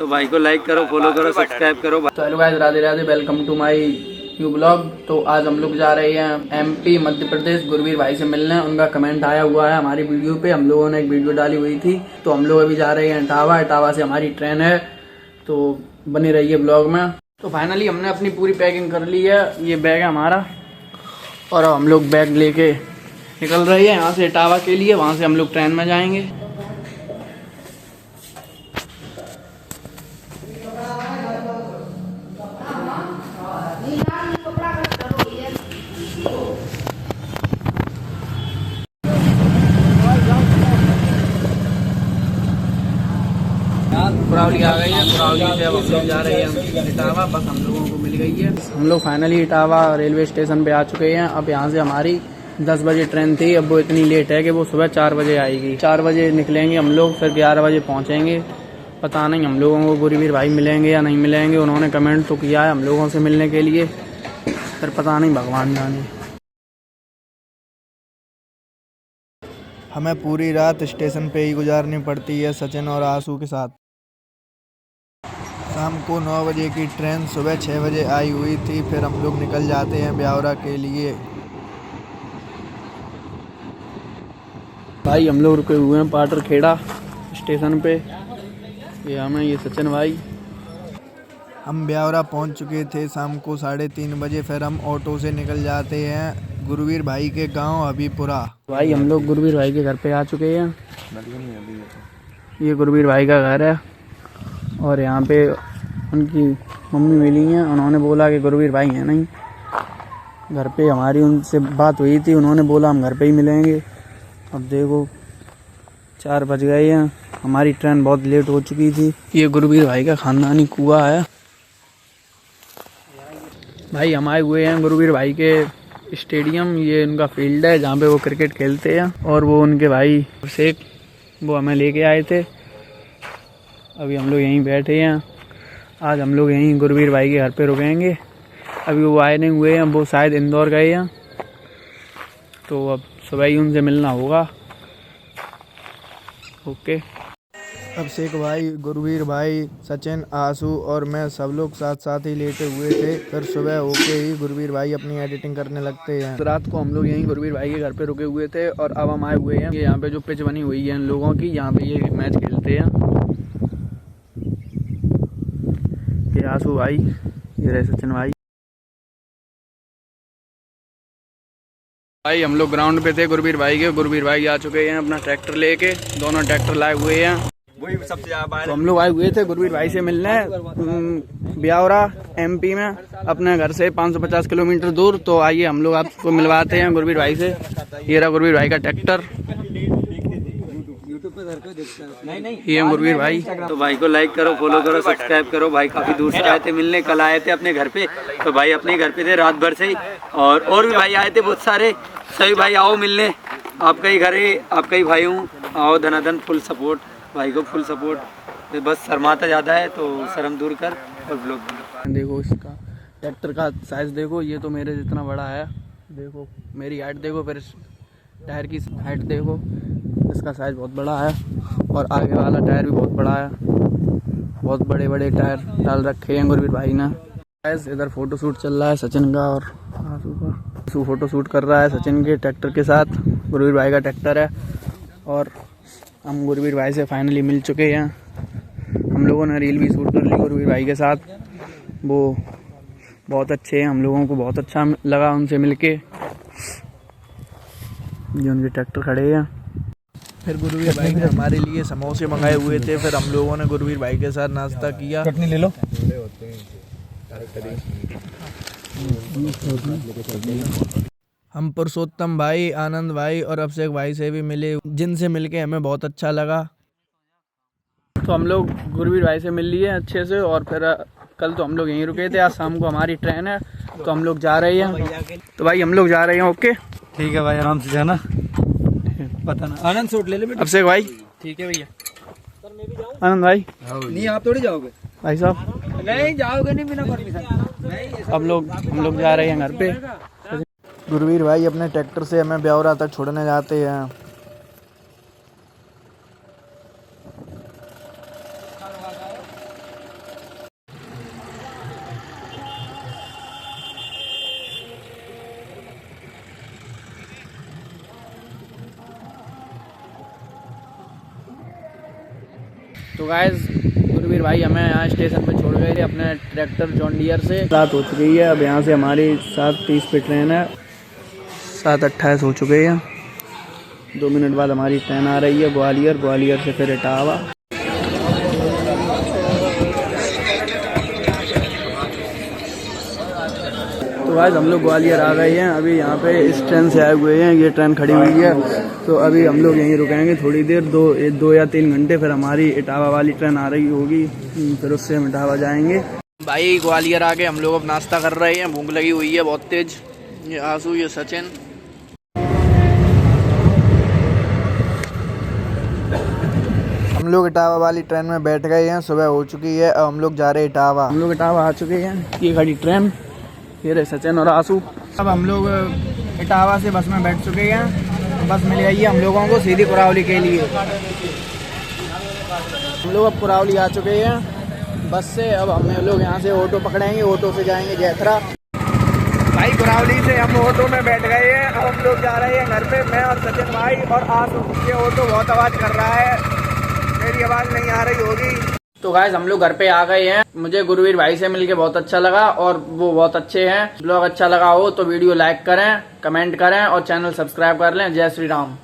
तो भाई को लाइक करो, फॉलो करो, सब्सक्राइब करो। तो hello guys, Radhe Radhe, welcome to my new blog. तो आज हम लोग जा रहे हैं एमपी मध्य प्रदेश गुरवीर भाई से मिलने। उनका कमेंट आया हुआ है हमारी वीडियो पे, हम लोगों ने एक वीडियो डाली हुई थी। तो हम लोग अभी जा रहे हैं इटावा। इटावा से हमारी ट्रेन है, तो बने रहिए ब्लॉग में। तो फाइनली हमने अपनी पूरी पैकिंग कर ली है। ये बैग है हमारा और अब हम लोग बैग लेके निकल रहे हैं यहाँ से इटावा के लिए। वहाँ से हम लोग ट्रेन में जाएंगे। कुरावली आ गई है। कुरावली से अब हम लोग जा रहे हैं इटावा। बस हम लोगों को मिल गई है। हम लोग फाइनली इटावा रेलवे स्टेशन पे आ चुके हैं। अब यहाँ से हमारी 10 बजे ट्रेन थी। अब वो इतनी लेट है कि वो सुबह 4 बजे आएगी। 4 बजे निकलेंगे हम लोग, फिर 11 बजे पहुँचेंगे। पता नहीं हम लोगों को गुरवीर भाई मिलेंगे या नहीं मिलेंगे। उन्होंने कमेंट तो किया है हम लोगों से मिलने के लिए, फिर पता नहीं, भगवान जाने। हमें पूरी रात स्टेशन पे ही गुजारनी पड़ती है सचिन और आंसू के साथ। शाम को 9 बजे की ट्रेन सुबह 6 बजे आई हुई थी। फिर हम लोग निकल जाते हैं ब्यावरा के लिए। भाई हम लोग रुके हुए हैं पाटर खेड़ा स्टेशन पे। ये हमें, ये सचिन भाई। हम ब्यावरा पहुंच चुके थे शाम को 3:30 बजे। फिर हम ऑटो से निकल जाते हैं गुरवीर भाई के गांव हबीपुरा। भाई हम लोग गुरवीर भाई के घर पे आ चुके हैं। ये गुरवीर भाई का घर है और यहाँ पे उनकी मम्मी मिली हैं। उन्होंने बोला कि गुरवीर भाई हैं नहीं घर पे। हमारी उनसे बात हुई थी, उन्होंने बोला हम घर पे ही मिलेंगे। अब देखो 4 बज गए हैं। हमारी ट्रेन बहुत लेट हो चुकी थी। ये गुरवीर भाई का खानदानी कुआं है। भाई हम आए हुए हैं गुरवीर भाई के स्टेडियम। ये उनका फील्ड है जहाँ पे वो क्रिकेट खेलते हैं। और वो उनके भाई शेख, वो हमें लेके आए थे। अभी हम लोग यहीं बैठे हैं। आज हम लोग यहीं गुरवीर भाई के घर पे रुकेंगे। अभी वो आए नहीं हुए हैं, वो शायद इंदौर गए हैं। तो अब सुबह ही उनसे मिलना होगा। ओके। अब शेख भाई, गुरवीर भाई, सचिन, आंसू और मैं सब लोग साथ साथ ही लेटे हुए थे। फिर सुबह होके ही गुरवीर भाई अपनी एडिटिंग करने लगते हैं। रात को हम लोग यहीं गुरवीर भाई के घर पे रुके हुए थे और अब हम आए हुए हैं। ये यहाँ पे जो पिच बनी हुई है इन लोगों की, यहाँ पे ये मैच खेलते हैं। ये आंसू भाई, ये रहे सचिन भाई। भाई हम लोग ग्राउंड पे थे गुरवीर भाई के। गुरवीर भाई आ चुके हैं अपना ट्रैक्टर लेके। दोनों ट्रैक्टर लाए हुए हैं। तो हम लोग आए हुए थे गुरवीर भाई से मिलने ब्यावरा एमपी में, अपने घर से 550 किलोमीटर दूर। तो आइए हम लोग आपको मिलवाते हैं गुरवीर भाई से। ये रहा गुरवीर भाई का ट्रैक्टर। ये गुरवीर भाई। तो भाई को लाइक करो, फॉलो करो, सब्सक्राइब करो। भाई काफी दूर से आए थे मिलने, कल आए थे अपने घर पे। तो भाई अपने घर पे थे रात भर से ही। और भी भाई आए थे बहुत सारे। सभी भाई आओ मिलने, आपका ही घर है, आपका ही भाई हूँ। आओ धनाधन, फुल सपोर्ट भाई को, फुल सपोर्ट। बस शर्माता ज़्यादा है तो शर्म दूर कर और ब्लॉग। देखो इसका ट्रैक्टर का साइज देखो, ये तो मेरे जितना बड़ा है। देखो मेरी हाइट देखो, फिर टायर की हाइट देखो। इसका साइज बहुत बड़ा है और आगे वाला टायर भी बहुत बड़ा है। बहुत बड़े बड़े टायर डाल रखे हैं गुरवीर भाई ने। इधर फोटो शूट चल रहा है सचिन का और आंसू का। आंसू फोटो शूट कर रहा है सचिन के ट्रैक्टर के साथ। गुरवीर भाई का ट्रैक्टर है और हम गुरवीर भाई से फाइनली मिल चुके हैं। हम लोगों ने रील भी शूट कर ली गुरवीर भाई के साथ। वो बहुत अच्छे हैं, हम लोगों को बहुत अच्छा लगा उनसे मिलके। ये उनके ट्रैक्टर खड़े हैं। फिर गुरवीर भाई ने हमारे लिए समोसे मंगाए हुए थे। फिर हम लोगों ने गुरवीर भाई के साथ नाश्ता किया। चटनी ले लो। हम पुरुषोत्तम भाई, आनंद भाई और अभिषेक भाई से भी मिले, जिनसे मिलके हमें बहुत अच्छा लगा। तो हम लोग गुरवीर भाई से मिल लिए अच्छे से। और फिर कल तो हम लोग यहीं रुके थे। आज शाम को हमारी ट्रेन है तो हम लोग जा रहे हैं। तो भाई हम लोग जा रहे हैं। ओके ठीक है भाई, आराम से जाना। पता ना, आनंद सूट ले ले बेटा। अभिषेक भाई। ठीक है भैया। आनंद भाई। नहीं आप थोड़ी जाओगे भाई साहब। नहीं जाओगे नहीं बिना परमिशन। हम लोग जा रहे हैं घर पे। गुरवीर भाई अपने ट्रैक्टर से हमें ब्यावरा तक छोड़ने जाते हैं। तो गाइस गुरवीर भाई हमें यहाँ स्टेशन पे छोड़ गए थे अपने ट्रैक्टर जॉन डियर से। रात हो चुकी है, अब यहाँ से हमारी 7:30 पे ट्रेन है, 7:28 हो चुके हैं। 2 मिनट बाद हमारी ट्रेन आ रही है ग्वालियर, ग्वालियर से फिर इटावा। तो गाइस हम लोग ग्वालियर आ गए हैं, अभी यहाँ पे इस ट्रेन से आए हुए हैं, ये ट्रेन खड़ी हुई है, तो अभी हम लोग यहीं रुकेंगे थोड़ी देर, 2 या 3 घंटे, फिर हमारी इटावा वाली ट्रेन आ रही होगी, फिर उससे हम इटावा जाएंगे। भाई ग्वालियर आके हम लोग अब नाश्ता कर रहे हैं, भूख लगी हुई है बहुत तेज। ये आंसू, ये सचिन। हम लोग इटावा वाली ट्रेन में बैठ गए हैं, सुबह हो चुकी है, अब हम लोग जा रहे हैं इटावा। हम लोग इटावा आ चुके हैं, ये खड़ी ट्रेन, ये रहे सचिन और आंसू। अब हम लोग इटावा से बस में बैठ चुके हैं, बस मिल गई है हम लोगों को सीधी कुरावली के लिए। हम लोग अब कुरावली आ चुके हैं बस से, अब हम लोग यहाँ से ऑटो पकड़ेंगे, ऑटो से जाएंगे जैथरा। भाई कुरावली से हम ऑटो में बैठ गए हैं, अब हम लोग जा रहे हैं घर पे, मैं और सचिन भाई और आंसू। ये ऑटो बहुत आवाज़ कर रहा है, मेरी आवाज़ नहीं आ रही होगी। तो गाइस हम लोग घर पे आ गए हैं, मुझे गुरवीर भाई से मिलके बहुत अच्छा लगा और वो बहुत अच्छे हैं। ब्लॉग अच्छा लगा हो तो वीडियो लाइक करें, कमेंट करें और चैनल सब्सक्राइब कर लें। जय श्री राम।